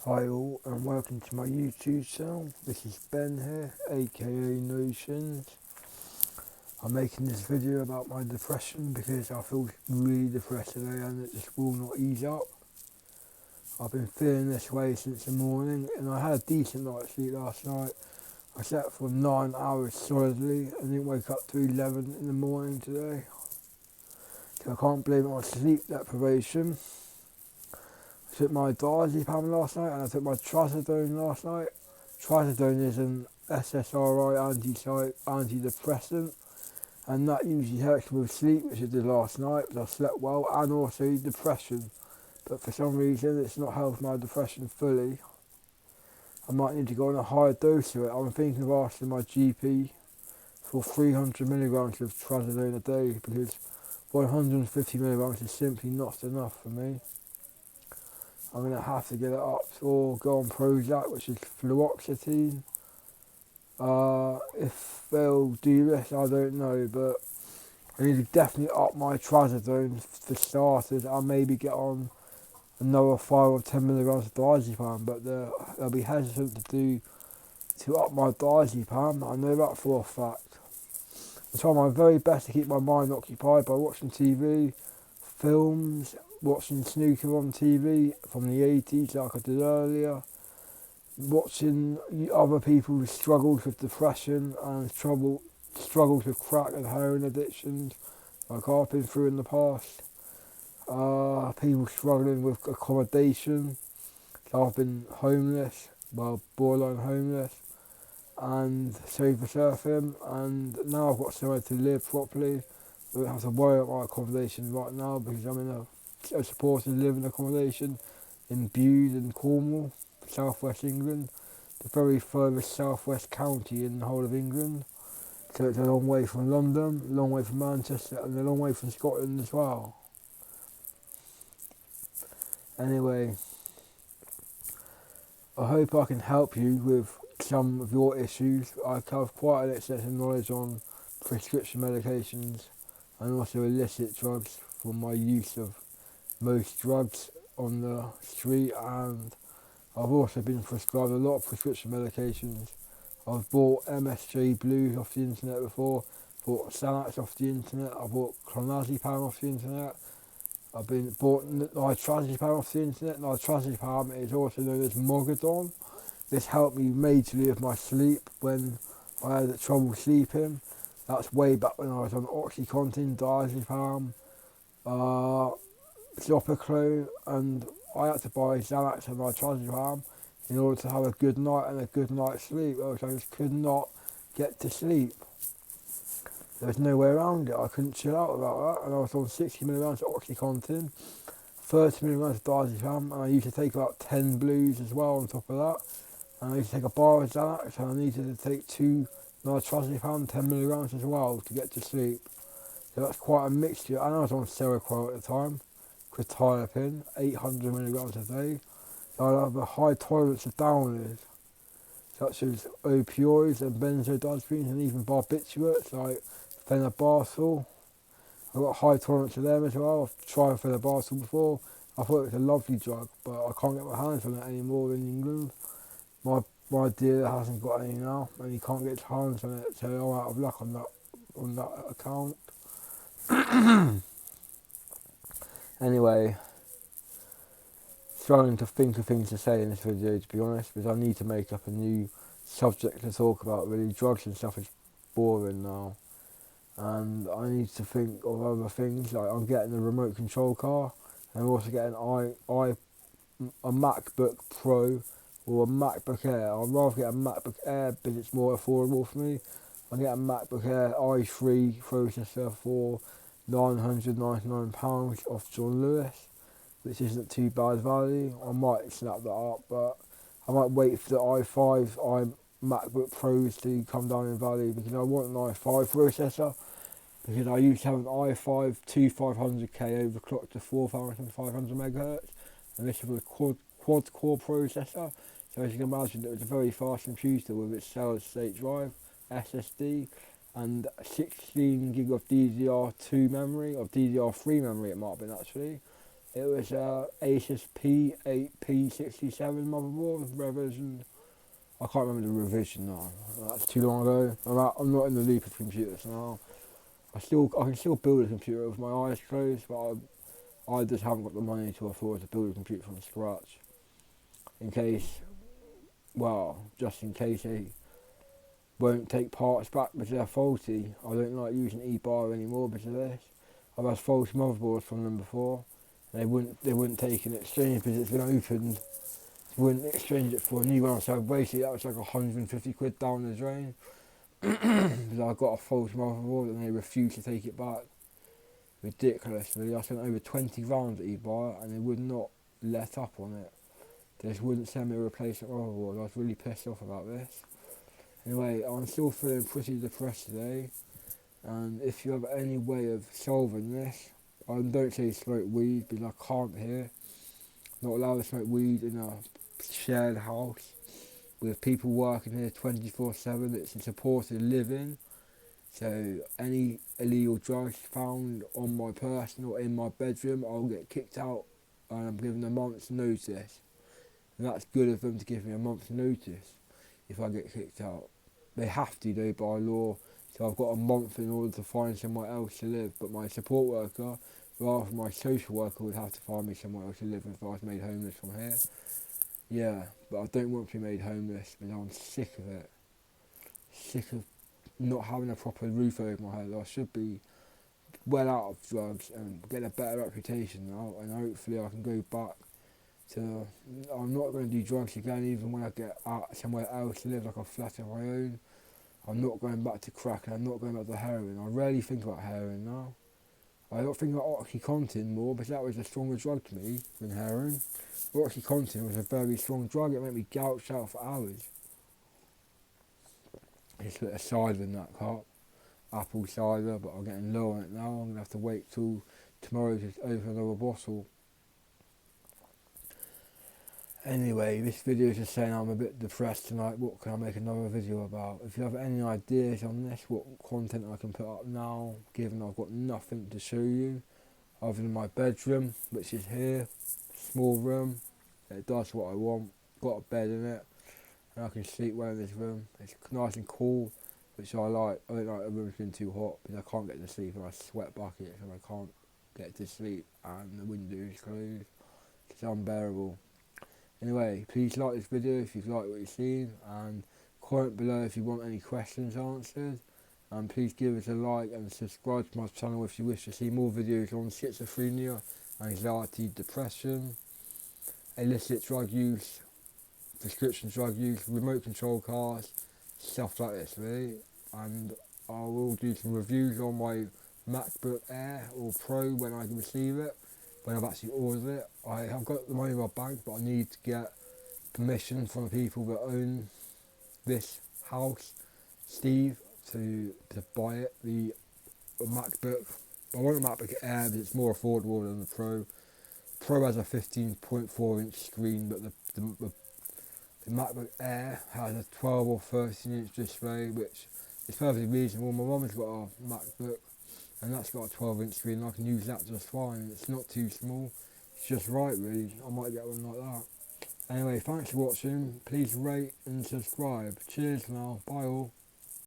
Hi all and welcome to my YouTube channel. This is Ben here, aka Notions. I'm making this video about my depression because I feel really depressed today and it just will not ease up. I've been feeling this way since the morning and I had a decent night's sleep last night. I slept for 9 hours solidly and didn't wake up till 11 in the morning today. So I can't blame it on sleep deprivation. I took my diazepam last night and I took my trazodone last night. Trazodone is an SSRI antidepressant and that usually helps me with sleep, which I did last night, but I slept well, and also depression. But for some reason it's not helped my depression fully. I might need to go on a higher dose of it. I'm thinking of asking my GP for 300 milligrams of trazodone a day because 150 milligrams is simply not enough for me. I'm going to have to get it up or go on Prozac, which is fluoxetine. If they'll do this, I don't know, but I need to definitely up my trazodone for starters and maybe get on another 5 or 10 milligrams of diazepam, but they'll be hesitant to up my diazepam. I know that for a fact. I'm trying my very best to keep my mind occupied by watching TV, films, watching snooker on TV from the 80s like I did earlier, watching other people's struggles with depression and struggles with crack and heroin addictions like I've been through in the past, people struggling with accommodation. So I've been homeless, well, borderline homeless, and sofa surfing, and now I've got somewhere to live properly. I don't have to worry about my accommodation right now because I'm in a supported living accommodation in Bude in Cornwall, southwest England, the very furthest southwest county in the whole of England. So it's a long way from London, a long way from Manchester, and a long way from Scotland as well. Anyway, I hope I can help you with some of your issues. I have quite an extensive knowledge on prescription medications and also illicit drugs from my use of most drugs on the street, and I've also been prescribed a lot of prescription medications. I've bought MSJ Blue off the internet before, bought Xanax off the internet, I bought clonazepam off the internet, I've been bought nitrazepam off the internet. Nitrazepam is also known as Mogadon. This helped me majorly with my sleep when I had trouble sleeping. That's way back when I was on Oxycontin, diazepam, Zopiclone, and I had to buy Xanax and nitrazepam in order to have a good night and a good night's sleep, else I just could not get to sleep. There was no way around it. I couldn't chill out without that, and I was on 60 milligrams of Oxycontin, 30 milligrams of diazepam, and I used to take about 10 blues as well on top of that. And I used to take a bar of Xanax, and I needed to take 2 nitrazepam, 10 milligrams as well to get to sleep. So that's quite a mixture. And I was on Seroquel at the time, quetiapine, 800 milligrams a day. So I have a high tolerance to downers, such as opioids and benzodiazepines and even barbiturates like phenobarbital. I've got a high tolerance to them as well. I've tried phenobarbital before. I thought it was a lovely drug, but I can't get my hands on it anymore in England. My dealer hasn't got any now, and he can't get his hands on it, so I'm out of luck on that account. Anyway, struggling to think of things to say in this video, to be honest, because I need to make up a new subject to talk about. Really, drugs and stuff is boring now, and I need to think of other things. Like I'm getting a remote control car, and I'm also getting a MacBook Pro or a MacBook Air. I'd rather get a MacBook Air because it's more affordable for me. I get a MacBook Air i3 processor for £999 off John Lewis, which isn't too bad value. I might snap that up, but I might wait for the i5 MacBook Pros to come down in value because I want an i5 processor, because I used to have an i5 2500K overclocked to 4500 megahertz, and this was a quad core processor. So as you can imagine, it was a very fast computer with its solid state drive, SSD, and 16 gig of DDR2 memory, or DDR3 memory it might have been actually. It was Asus P8P67 motherboard with revision. I can't remember the revision now. That's too long ago. I'm not in the loop of computers now. I can still build a computer with my eyes closed, but I just haven't got the money to afford to build a computer from scratch. In case, just in case they won't take parts back because they're faulty. I don't like using eBuyer anymore because of this. I've had faulty motherboards from them before. They wouldn't take an exchange because it's been opened. They wouldn't exchange it for a new one. So basically that was like 150 quid down the drain. Because I got a faulty motherboard and they refused to take it back. Ridiculous really. I spent over 20 rounds at eBuyer and they would not let up on it. They just wouldn't send me a replacement motherboard. I was really pissed off about this. Anyway, I'm still feeling pretty depressed today, and if you have any way of solving this, I don't say smoke weed because I can't here. Not allowed to smoke weed in a shared house with people working here 24/7. It's a supported living, so any illegal drugs found on my person or in my bedroom, I'll get kicked out, and I'm given a month's notice. And that's good of them to give me a month's notice if I get kicked out. They have to though by law, so I've got a month in order to find somewhere else to live. But my support worker, rather than my social worker, would have to find me somewhere else to live if I was made homeless from here. Yeah, but I don't want to be made homeless because I'm sick of it. Sick of not having a proper roof over my head. I should be well out of drugs and get a better reputation now, and hopefully I can go back to. I'm not going to do drugs again even when I get out somewhere else to live, like a flat of my own. I'm not going back to crack and I'm not going back to heroin. I rarely think about heroin now. I don't think about Oxycontin more because that was a stronger drug to me than heroin. Oxycontin was a very strong drug. It made me gouge out for hours. It's a bit of cider in that cup. Apple cider, but I'm getting low on it now. I'm going to have to wait till tomorrow to open another bottle. Anyway, this video is just saying I'm a bit depressed tonight. What can I make another video about? If you have any ideas on this, what content I can put up now, given I've got nothing to show you other than my bedroom, which is here, small room. It does what I want. Got a bed in it, and I can sleep well in this room. It's nice and cool, which I like. I don't like the room's been too hot because I can't get to sleep and I sweat buckets and I can't get to sleep and the window is closed. It's unbearable. Anyway, please like this video if you've liked what you've seen, and comment below if you want any questions answered, and please give us a like and subscribe to my channel if you wish to see more videos on schizophrenia, anxiety, depression, illicit drug use, prescription drug use, remote control cars, stuff like this really. And I will do some reviews on my MacBook Air or Pro when I can receive it, when I've actually ordered it. I have got the money in my bank, but I need to get permission from the people that own this house, Steve, to buy it, the MacBook. I want a MacBook Air because it's more affordable than the Pro. Pro has a 15.4 inch screen, but the MacBook Air has a 12 or 13 inch display, which is perfectly reasonable. My mum's got a MacBook and that's got a 12 inch screen, and I can use that just fine. It's not too small, it's just right really. I might get one like that. Anyway, thanks for watching. Please rate and subscribe. Cheers now. Bye all.